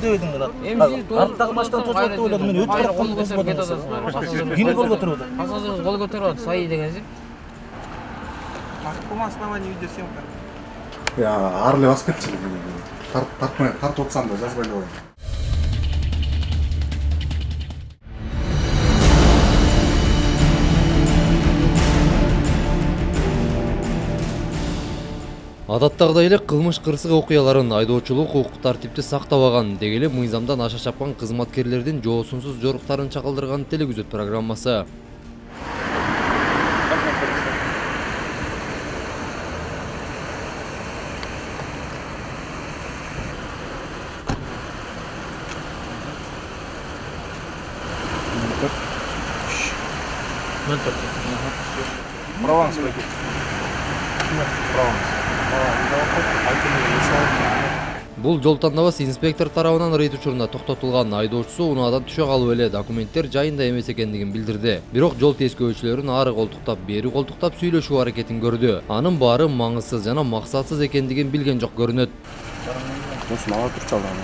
деп едиң гана. Арттагы баштан тосулат деп ойладым. Мен өтүп бараткан болсом. Кини кол көтөрүп атат. Пассажир кол көтөрүп атат, сай дегенсип. На каком основании видеосъемка? Я арлы басып кетчү. Тартып отсам да жазбай эле коюм. Адаттагыдай эле кылмыш кырсык окуяларын айдоочулук укук тартипти сактабаган деги эле мыйзамдан аша чапкан кызматкерлердин жоосунсуз жоруктарын чакылдырган телегүзөт программасы. Прованс пакет. Прованс. Бул жол тандабас инспектор тарабынан рейд учурунда токтотулган. Айдоочусу унаадан түшө калып эле документтер жайында эмес экендигин билдирди. Бирок жол тескөөчүлөрүн ары колтуктап, бери колтуктап сүйлөшүү аракетин көрдү. Анын баары маңызсыз жана максатсыз экендигин билген жок көрүнөт. Мага туруп чалган.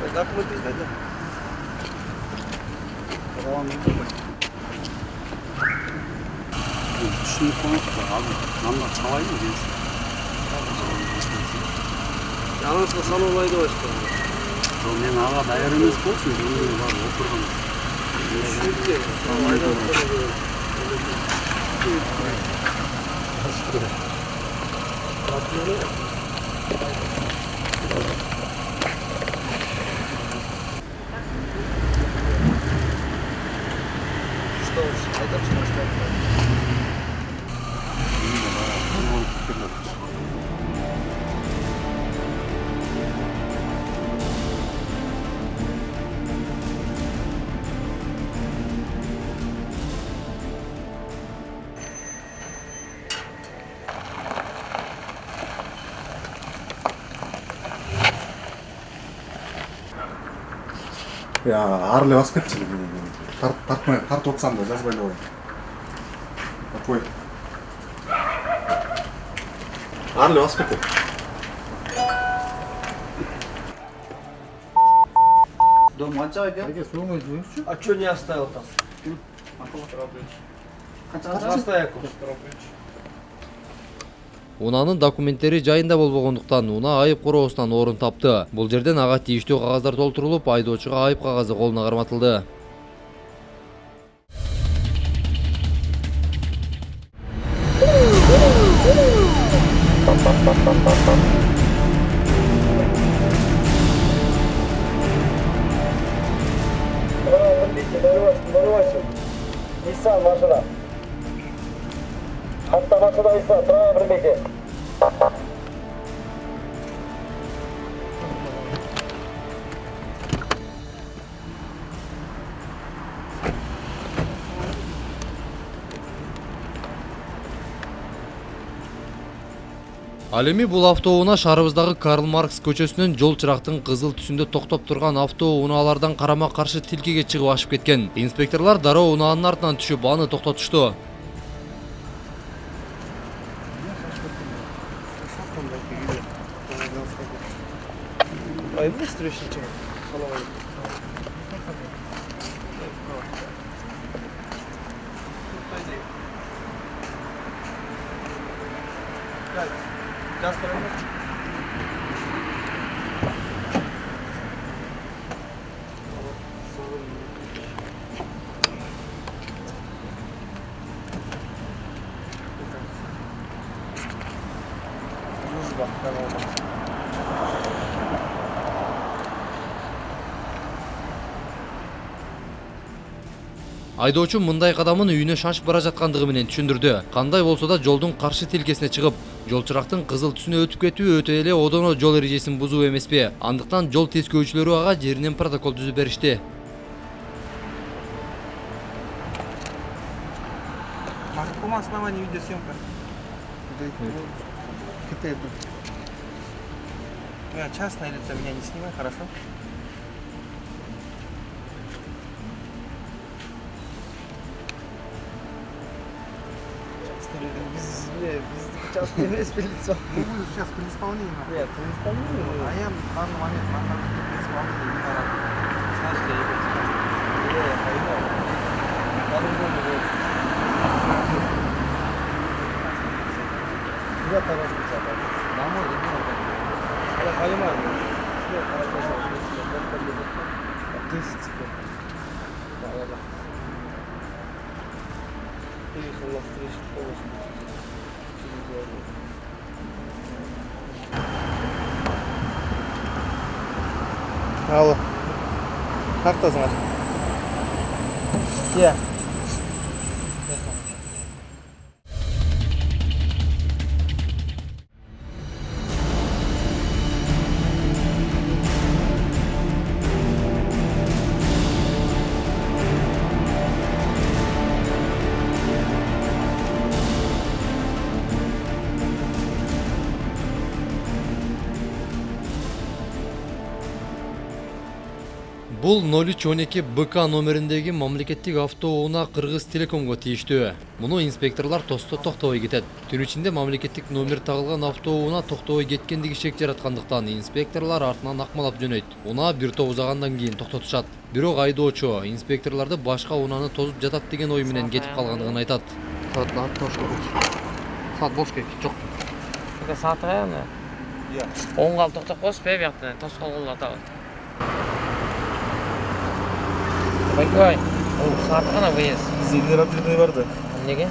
Документы сдать, да? Düşünüp konuştu abi. Namda çalayım mı gelsin? Yalnızca sana olaydı o işte. Men ağa dayar emes bolsun, жөнүндө бар отурган. Я арлы басып кетчү. Тартып отсам да жазбай эле коюм. Такой. Арлы басып кетет. Дом отца, да? А что не оставил там? Оставил. Унаанын документтери жайында болбогондуктан унаа айып короосунан орун тапты. Бул жерден ага тийиштүү кагаздар толтурулуп, айдоочуга айып кагазы колуна карматылды. Nissan машина. Автомашина Nissan, правильно примите. Ал эми бул автоунаа шаарыбыздагы Карл Маркс көчөсүнөн жол чырактын кызыл түсүндө токтоп турган автоунаалардан карама каршы тилкеге чыгып ашып кеткен. Инспекторлор дароо унаанын артынан түшүп аны токтотушту. Ай, быстро сейчас. Айдоочу мындай кадамын үйүнө шашып бара жаткандыгы менен түшүндүрдү. Кандай болсо да жолдун каршы тилкесине чыгып, жол чырактын кызыл түсүнө өтүп кетүү өтө эле одоно жол эрежесин бузуу эмеспи? Андыктан жол тескөөчүлөрү ага жеринен протокол түзүп беришти. На каком основании видеосъемка? Я частное лицо, меня не снимай, хорошо? Биздики частный емес полиция. Ну, вы сейчас при исполнении. Нет, при исполнении. А я в данный момент нахожусь при исполнении. Значит, я ебать частный. Я понимаю. По-другому будет. Я хорошо запомнил. Домой ребенок. Я понимаю. Все, хорошо. 10 секунд. Да. Приехал на встречу полностью. Алло. Қақтасың аты? Иә. Бул 0312 БК номериндеги мамлекеттик автоунаа Кыргыз Телекомго тийиштүү. Муну инспекторлор токтобой кетет. Түн ичинде мамлекеттик номер тагылган автоунаа токтобой кеткендиги шек жараткандыктан инспекторлор артынан акмалап жөнөйт. Унаа бир топ узагандан кийин токтотушат. Бирок айдоочу инспекторлорду башка унааны тозуп жатат деген ой менен кетип калгандыгын айтат. Saat boş geçti çok. Bir de saat var ya. Иә. 10 kaldı toktop koş be bir yaktan. Toz kolunu atalım. Bakay. O saat kana koyuyoruz. Bizdekiler abdülmeyi vardı. Nege?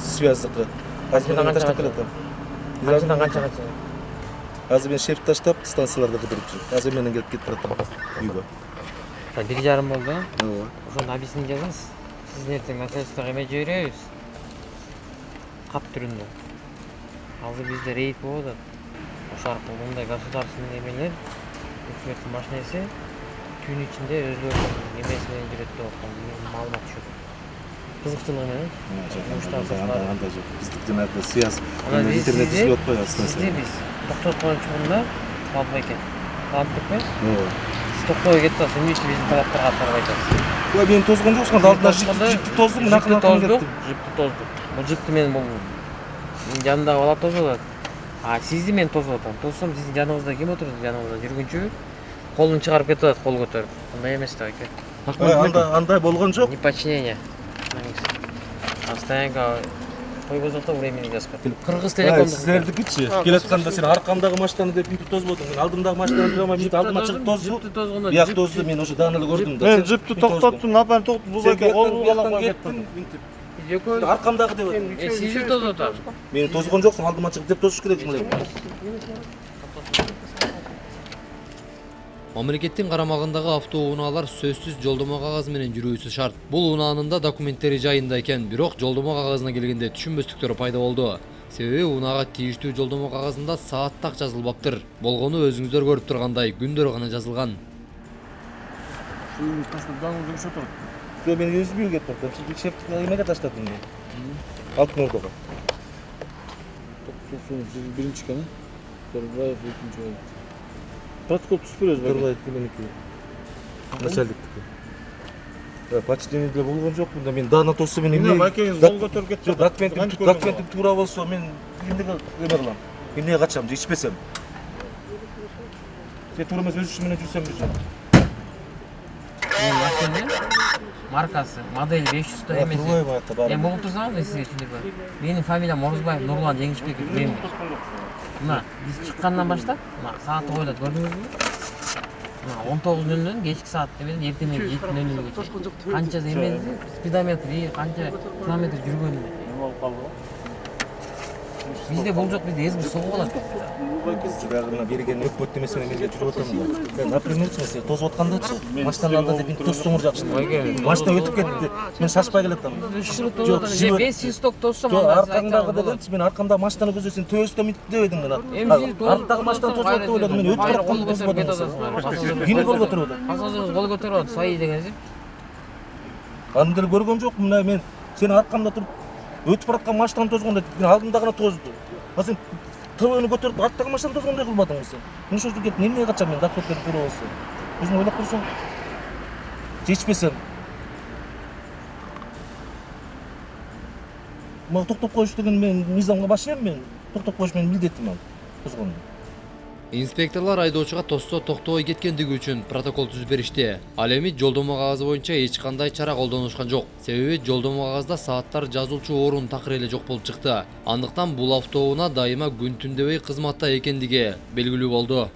Связdıklı. Azmi ben taştap kırdım. Kaçından kaça kaça. Azmi ben şerif taştap stansiyalarda kıdırıp жүрүп. Azmi menden gelip кетип баратам. Үйгө. Sen 1,5 oldu. Ооба. Ошону объяснить Siz ертең начальствоға эме жиберебиз. Кат түрүндө. Азыр бизде рейд болуп атат. Ошол аркылуу мындай государственный эмелер, өкмөттүн машинеси түн ичинде өздөрүнүн эмеси менен жүрөт деп аткан маалымат түшөт. Кызыкчылыгы менен. Андай жок. Биздики жанагы связь. Анан Интернет иштеп атпайбы Сизди станция. биз токтотуп коюн чыгымда калбай экен. Калыптыкпы? Ооба. Сиз токтобой кетип атасыз, эмне үчүн биздин талаптарга аткарбай атасыз? Ой, мен тозгон жоксун, алдына жипти тоздум, Жипти тоздук. Бул жипти мен бул жанындагы бала тозуп атат. А сизди мен тозуп атам. Тозсом сиздин жаныңызда ким отурду? Жаныңызда жүргүнчү колун чыгарып кетип атат, кол көтөрүп. Андай эмес да аке. Андай болгон жок. Неподчинение. Стоянка койгозокто времени жазып кет. Кыргыз Телекомдо. Силердикичи. Келатканда сен аркамдагы машинаны деп мынтип тозуп отуң. Мен алдымдагы машинаны турамай мынтип алдыма чыгып тозду. Бияк тозду, мен ошо дааны эле көрдүм да. Мен жипти токтоттум, напан токтоп бузайка колду калган кеттим. Жөкө Аркамдагы деп атам. сизди тозуп атам. Мен тозгон жоксуң, алдыма чыгып деп тозуш керек эле. Мамлекеттин карамагындагы автоунаалар сөзсүз жолдомо кагазы менен жүрүүсү шарт. Бул унаанын да документтери жайында экен, бирок жолдомо кагазына келгенде түшүнбөстүктөр пайда болду. Себеби унаага тийиштүү жолдомо кагазында саат так жазылбаптыр. Болгону өзүңүздөр көрүп тургандай күндөр гана жазылган. Жо мен өзүм кетип бардым. Сиз шефти эмеге таштадым мен. Алтын ордого. Сиз биринчи экен, Төрбаев экинчи. Протокол түзүп беребиз бе? Төрбаев меники. Начальниктики. Почти эле болгон жок мында. Мен даана тосо мен эмне? Макеңиз кол көтөрүп кетти. Документим туура болсо мен эмнеге эме кылам? Эмнеге качам, ичпесем. Сен туура эмес өз ишим менен жүрсөм жүрсөм. Машина маркасы, модель 500 да эмес. Эми болуп турсаңыз сизге түшүндүрбөйм. Менин фамилиям Орузбаев Нурлан Жеңишбеков. Мен мына биз чыккандан баштап, мына саатты койлот көрдүңүзбү? Мына 19:00 кечки саат менен эртең 7:00-гече. Канча эмеси, спидометр, канча километр жүргөнү. Бизде бул жок, бизде эзбир согуу калат. Дагы берген өкмөт эмеси менен эле жүрүп атам да. Мен например, сен тозуп аткандачы, машинаны алда деп тосуңур жакшы. Машина өтүп кетти. Мен шашпай келатам. Жок, 500 ток тоссом анда. Жок, аркамдагы дегенчи, мен аркамдагы машинаны көзөсүн төбөстө мынтип дебедиң мен. Арттагы машинаны тосуп атып ойлодум, мен өтүп баратканды тосуп атам. Ким кол көтөрүп атат? Асазыңыз кол көтөрүп атат, сайы дегенсип. Аны деле көргөн жок, мына мен сен аркамда туруп өтүп бараткан машинаны тозгондо мен алдымдагына тозду. А сен төбөнү көтөрүп арттагы машинаны тозгондой кылбадың сен. Мен ошол жерге эмнеге качам мен документтер туура болсо. Өзүң ойлоп көрсөң. Жечпесем. мага токтоп коюш деген мен мыйзамга баш ийем, мен токтоп коюш менин милдетим ал. Тозгондо. Инспекторлор айдоочуга тосто токтобой кеткендиги үчүн протокол түзүп беришти. Ал эми жолдомо кагазы боюнча эч кандай чара колдонушкан жок. Себеби жолдомо кагазда сааттар жазылчу орун такыр эле жок болуп чыкты. Андыктан бул автоунаа дайыма күн түн дебей кызматта экендиги белгилүү болду.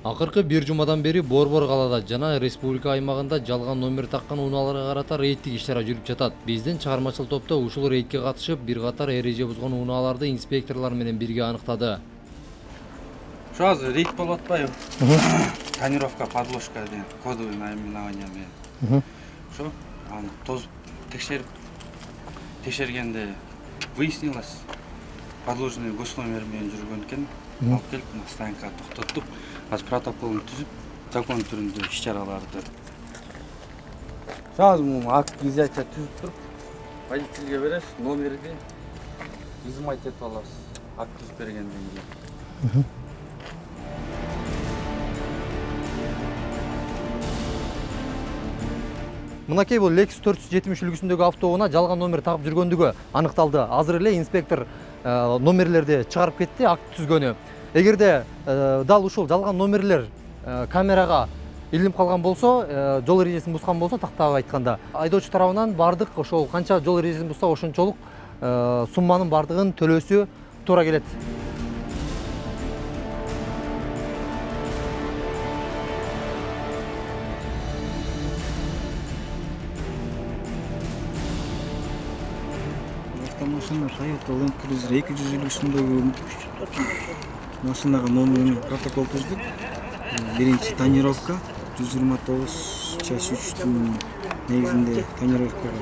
Акыркы бир жумадан бери Борбор калаада жана республика аймагында жалган номер таккан унааларга карата рейдтик иш-чара жүрүп жатат. Биздин чыгармачыл топто ушул рейдке катышып, бир катар эреже бузган унааларды инспекторлор менен бирге аныктады. Ошо азыр рейд болуп атпайбы? Тонировка, подложка деген кодовый наименование менен. Ошо аны тозуп текшергенде выяснилось, подложный госномер менен жүргөн экен. Алып келип станкага токтоттук. Азыр протоколун түзүп, закон түрүндө иш-чараларды. Азыр бул акт изяча түзүп туруп, водительге бересиз, номерди изымать этип аласыз. Акт түзүп бергенден кийин. Мынакей бул Lexus 470 үлгүсүндөгү автоунаа жалган номер тагып жүргөндүгү аныкталды. Азыр эле инспектор номерлерди чыгарып кетти, акт түзгөнү. Эгерде дал ушул жалган номерлер камерага илинип калган болсо, жол эрежесин бузган болсо, тактап айтканда, айдоочу тарабынан бардык ошол канча жол эрежесин бузса ошончолук сумманын бардыгын төлөөсү туура келет. Автомашина Toyota Land Cruiser 200 үлгүсүндөгү машинага номерин протокол түздүк. Биринчи тонировка 129/3 негизинде тонировкага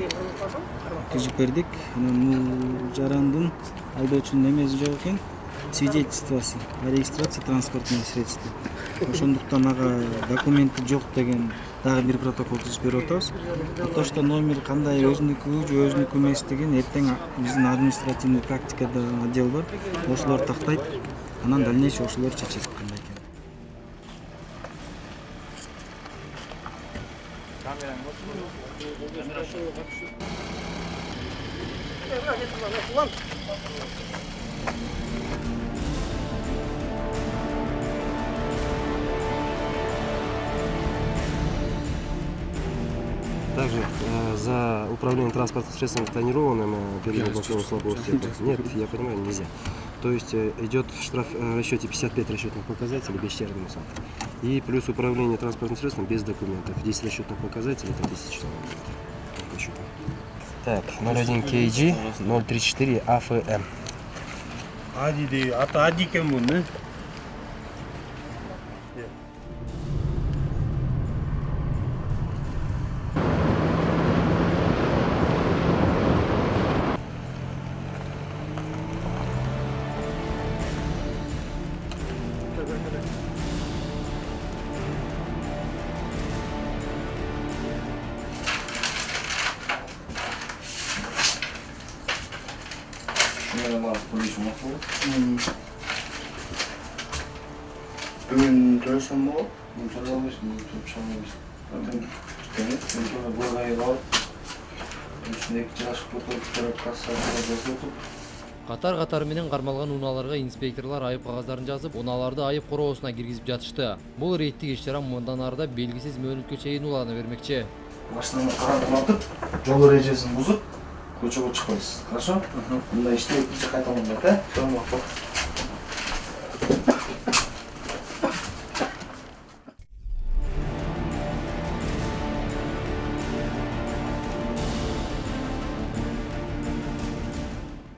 түзүп бердик. Анан бул жарандын айдоочунун эмеси жок экен, свидетельствосы о регистрации транспортного средства. Ошондуктан ага документи жок деген дагы бир протокол түзүп берип атабыз. Отошто номер кандай өзүнүкү же өзүнүкү эместигин эртең биздин административный практикада отдел бар. Ошолор тактайт. Анан дальнейший ошолор чечет кандай экен. Также за управление транспортным средством тонированным перед большого слабого света. Нет, я понимаю, нельзя. То есть идет штраф в расчете 55 расчетных показателей без черного. И плюс управление транспортным средством без документов. 10 расчетных показателей, это 1000 километров. Так, 01 KG 034 AFM. Ади ата ади экен бул, не? Бүгүн төлөсөм болот. Төлөй албайсың, төлөп чыгамайсың. Бул айга алып, үчүндө 2 жыл ашып отуруп, кассага жазып. Катар менен кармалган унааларга инспекторлор айып кагаздарын жазып, унааларды айып короосуна киргизип жатышты. Бул рейдтик иш-чара мындан арыда белгисиз мөөнөткө чейин улана бермекчи. Машинаны каратып, жол эрежесин бузуп, көчөгө чыкпайсыз. Хорошо? Мындай ишти экинчи кайталамайт, Tamam.